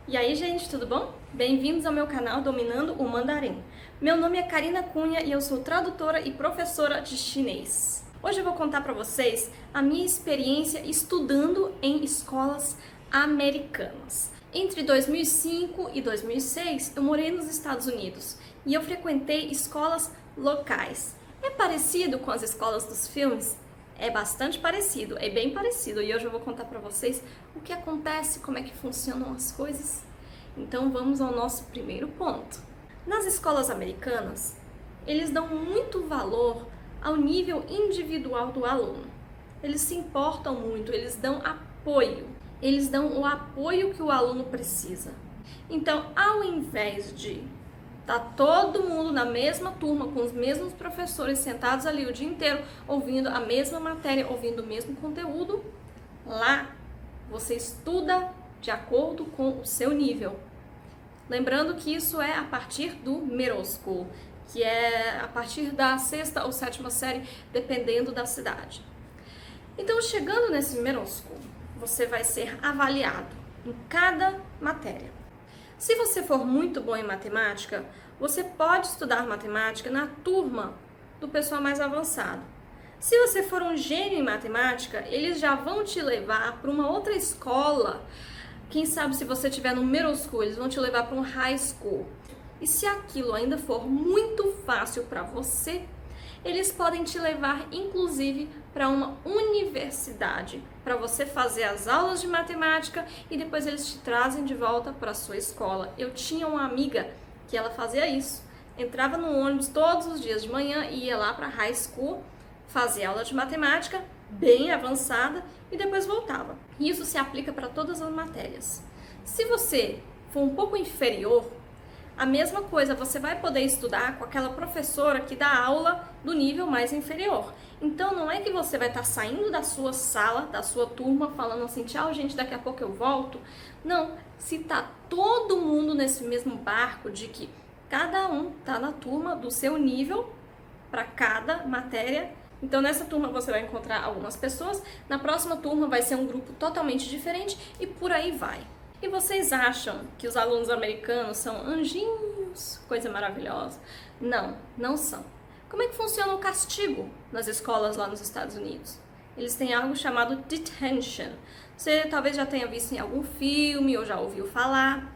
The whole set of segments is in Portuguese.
E aí, gente, tudo bom? Bem-vindos ao meu canal Dominando o Mandarim. Meu nome é Karina Cunha e eu sou tradutora e professora de chinês. Hoje eu vou contar para vocês a minha experiência estudando em escolas americanas. Entre 2005 e 2006, eu morei nos Estados Unidos e eu frequentei escolas locais. É parecido com as escolas dos filmes? É bastante parecido, é bem parecido, e hoje eu vou contar para vocês o que acontece, como é que funcionam as coisas. Então vamos ao nosso primeiro ponto. Nas escolas americanas, eles dão muito valor ao nível individual do aluno. Eles se importam muito, eles dão apoio, eles dão o apoio que o aluno precisa. Então, ao invés de tá todo mundo na mesma turma, com os mesmos professores sentados ali o dia inteiro, ouvindo a mesma matéria, ouvindo o mesmo conteúdo, lá você estuda de acordo com o seu nível. Lembrando que isso é a partir do middle school, que é a partir da 6ª ou 7ª série, dependendo da cidade. Então, chegando nesse middle school, você vai ser avaliado em cada matéria. Se você for muito bom em matemática, você pode estudar matemática na turma do pessoal mais avançado. Se você for um gênio em matemática, eles já vão te levar para uma outra escola. Quem sabe se você estiver no middle school, eles vão te levar para um high school. E se aquilo ainda for muito fácil para você, eles podem te levar, inclusive, para uma universidade, para você fazer as aulas de matemática e depois eles te trazem de volta para a sua escola. Eu tinha uma amiga que ela fazia isso, entrava no ônibus todos os dias de manhã e ia lá para a high school, fazia aula de matemática bem avançada e depois voltava. Isso se aplica para todas as matérias. Se você for um pouco inferior, a mesma coisa, você vai poder estudar com aquela professora que dá aula do nível mais inferior. Então, não é que você vai estar saindo da sua sala, da sua turma, falando assim, tchau, gente, daqui a pouco eu volto. Não, se tá todo mundo nesse mesmo barco de que cada um tá na turma do seu nível para cada matéria. Então, nessa turma você vai encontrar algumas pessoas, na próxima turma vai ser um grupo totalmente diferente e por aí vai. E vocês acham que os alunos americanos são anjinhos, coisa maravilhosa? Não, não são. Como é que funciona o castigo nas escolas lá nos Estados Unidos? Eles têm algo chamado detention. Você talvez já tenha visto em algum filme ou já ouviu falar.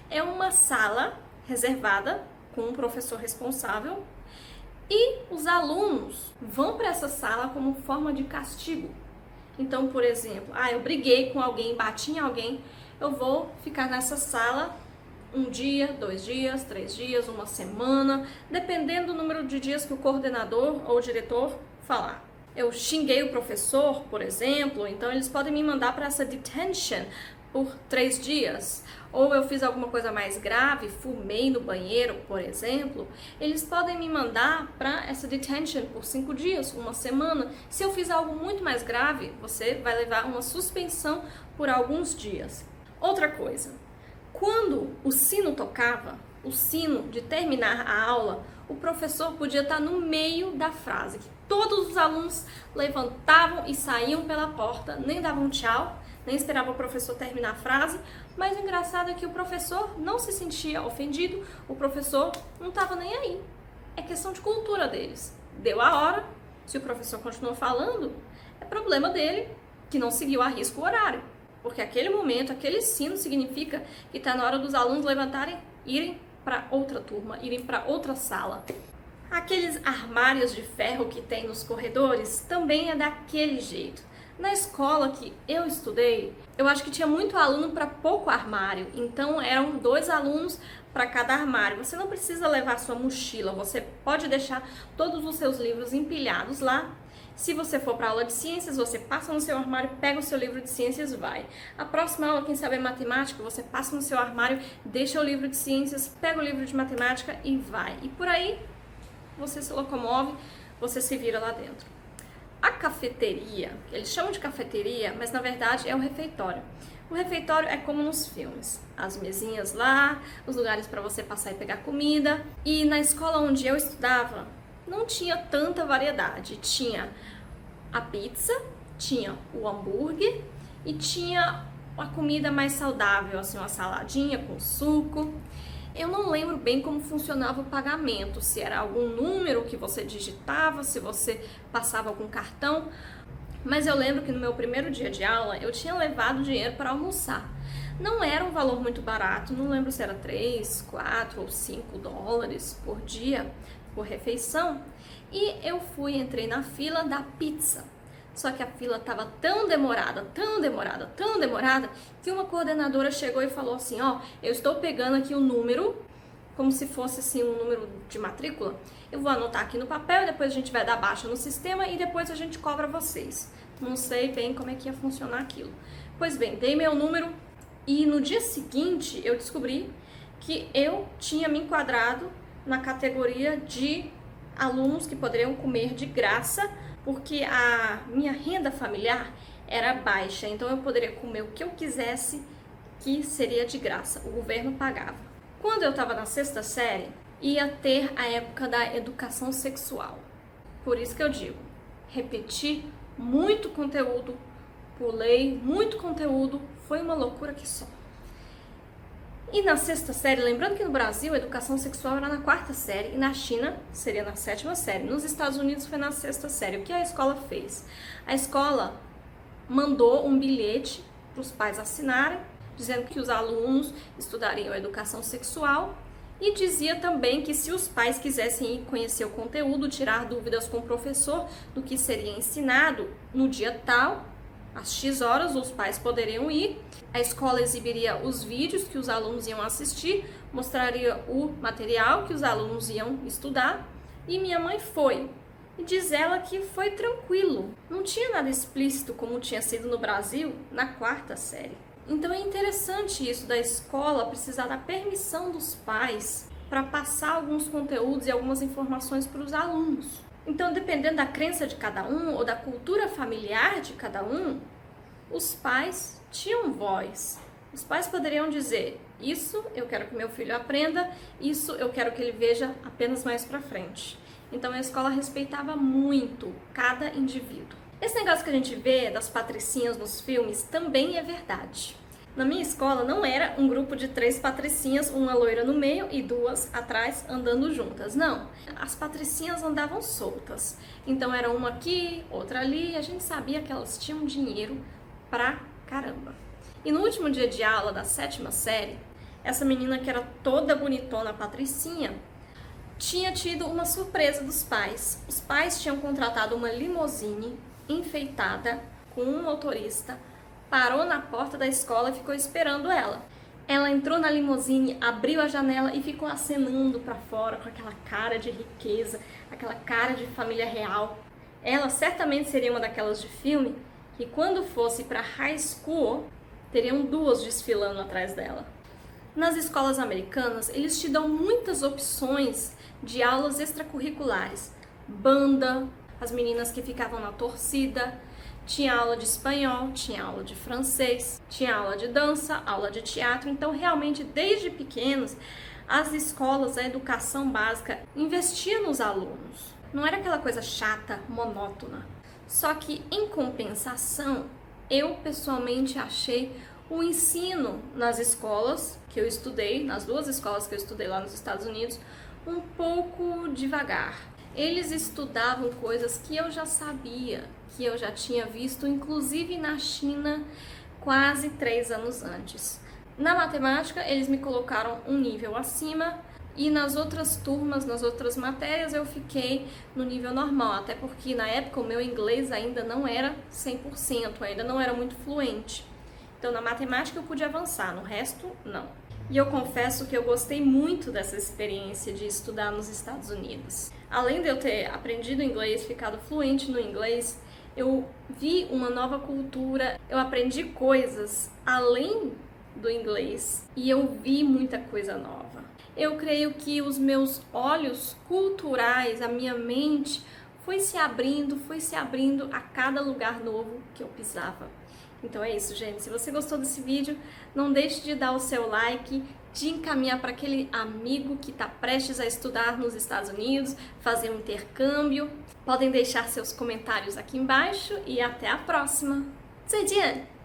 É uma sala reservada com um professor responsável e os alunos vão para essa sala como forma de castigo. Então, por exemplo, eu briguei com alguém, bati em alguém, eu vou ficar nessa sala um dia, 2 dias, 3 dias, uma semana, dependendo do número de dias que o coordenador ou o diretor falar. Eu xinguei o professor, por exemplo, então eles podem me mandar para essa detention por 3 dias. Ou eu fiz alguma coisa mais grave, fumei no banheiro, por exemplo, eles podem me mandar para essa detention por 5 dias, uma semana. Se eu fiz algo muito mais grave, você vai levar uma suspensão por alguns dias. Outra coisa, quando o sino tocava, o sino de terminar a aula, o professor podia estar no meio da frase, que todos os alunos levantavam e saíam pela porta, nem davam tchau, nem esperavam o professor terminar a frase, mas o engraçado é que o professor não se sentia ofendido, o professor não estava nem aí. É questão de cultura deles. Deu a hora, se o professor continuou falando, é problema dele que não seguiu a risco o horário. Porque aquele momento, aquele sino significa que está na hora dos alunos levantarem, irem para outra turma, irem para outra sala. Aqueles armários de ferro que tem nos corredores também é daquele jeito. Na escola que eu estudei, eu acho que tinha muito aluno para pouco armário, então eram 2 alunos para cada armário. Você não precisa levar sua mochila, você pode deixar todos os seus livros empilhados lá. Se você for para aula de ciências, você passa no seu armário, pega o seu livro de ciências e vai. A próxima aula, quem sabe é matemática, você passa no seu armário, deixa o livro de ciências, pega o livro de matemática e vai. E por aí, você se locomove, você se vira lá dentro. A cafeteria, eles chamam de cafeteria, mas na verdade é o refeitório. O refeitório é como nos filmes, as mesinhas lá, os lugares para você passar e pegar comida. E na escola onde eu estudava, não tinha tanta variedade. Tinha a pizza, tinha o hambúrguer e tinha uma comida mais saudável, assim, uma saladinha com suco. Eu não lembro bem como funcionava o pagamento, se era algum número que você digitava, se você passava algum cartão, mas eu lembro que no meu primeiro dia de aula eu tinha levado dinheiro para almoçar. Não era um valor muito barato, não lembro se era 3, 4 ou 5 dólares por dia, por refeição, e eu entrei na fila da pizza. Só que a fila estava tão demorada, que uma coordenadora chegou e falou assim, ó, eu estou pegando aqui o número, como se fosse assim um número de matrícula, eu vou anotar aqui no papel, depois a gente vai dar baixa no sistema e depois a gente cobra vocês. Não sei bem como é que ia funcionar aquilo. Pois bem, dei meu número e no dia seguinte eu descobri que eu tinha me enquadrado na categoria de alunos que poderiam comer de graça, porque a minha renda familiar era baixa, então eu poderia comer o que eu quisesse, que seria de graça, o governo pagava. Quando eu estava na 6ª série, ia ter a época da educação sexual. Por isso que eu digo, repeti muito conteúdo, pulei muito conteúdo, foi uma loucura que só. E na 6ª série, lembrando que no Brasil a educação sexual era na 4ª série e na China seria na 7ª série. Nos Estados Unidos foi na 6ª série. O que a escola fez? A escola mandou um bilhete para os pais assinarem, dizendo que os alunos estudariam a educação sexual e dizia também que se os pais quisessem ir conhecer o conteúdo, tirar dúvidas com o professor do que seria ensinado no dia tal, às X horas, os pais poderiam ir, a escola exibiria os vídeos que os alunos iam assistir, mostraria o material que os alunos iam estudar, e minha mãe foi. E diz ela que foi tranquilo, não tinha nada explícito como tinha sido no Brasil na 4ª série. Então é interessante isso da escola precisar da permissão dos pais para passar alguns conteúdos e algumas informações para os alunos. Então, dependendo da crença de cada um ou da cultura familiar de cada um, os pais tinham voz. Os pais poderiam dizer, isso eu quero que meu filho aprenda, isso eu quero que ele veja apenas mais pra frente. Então, a escola respeitava muito cada indivíduo. Esse negócio que a gente vê das patricinhas nos filmes também é verdade. Na minha escola não era um grupo de 3 patricinhas, uma loira no meio e 2 atrás andando juntas, não. As patricinhas andavam soltas, então era uma aqui, outra ali, e a gente sabia que elas tinham dinheiro pra caramba. E no último dia de aula da 7ª série, essa menina que era toda bonitona, patricinha, tinha tido uma surpresa dos pais. Os pais tinham contratado uma limusine enfeitada com um motorista, parou na porta da escola e ficou esperando ela. Ela entrou na limusine, abriu a janela e ficou acenando para fora com aquela cara de riqueza, aquela cara de família real. Ela certamente seria uma daquelas de filme que quando fosse para high school, teriam 2 desfilando atrás dela. Nas escolas americanas, eles te dão muitas opções de aulas extracurriculares. Banda, as meninas que ficavam na torcida, tinha aula de espanhol, tinha aula de francês, tinha aula de dança, aula de teatro. Então, realmente, desde pequenos, as escolas, a educação básica, investia nos alunos. Não era aquela coisa chata, monótona. Só que, em compensação, eu pessoalmente achei o ensino nas escolas que eu estudei, nas 2 escolas que eu estudei lá nos Estados Unidos, um pouco devagar. Eles estudavam coisas que eu já sabia, que eu já tinha visto, inclusive na China, quase 3 anos antes. Na matemática, eles me colocaram um nível acima e nas outras turmas, nas outras matérias, eu fiquei no nível normal, até porque na época o meu inglês ainda não era 100%, ainda não era muito fluente. Então, na matemática eu pude avançar, no resto, não. E eu confesso que eu gostei muito dessa experiência de estudar nos Estados Unidos. Além de eu ter aprendido inglês, ficado fluente no inglês, eu vi uma nova cultura, eu aprendi coisas além do inglês e eu vi muita coisa nova. Eu creio que os meus olhos culturais, a minha mente, foi se abrindo a cada lugar novo que eu pisava. Então é isso, gente. Se você gostou desse vídeo, não deixe de dar o seu like, de encaminhar para aquele amigo que está prestes a estudar nos Estados Unidos, fazer um intercâmbio. Podem deixar seus comentários aqui embaixo e até a próxima. 再见!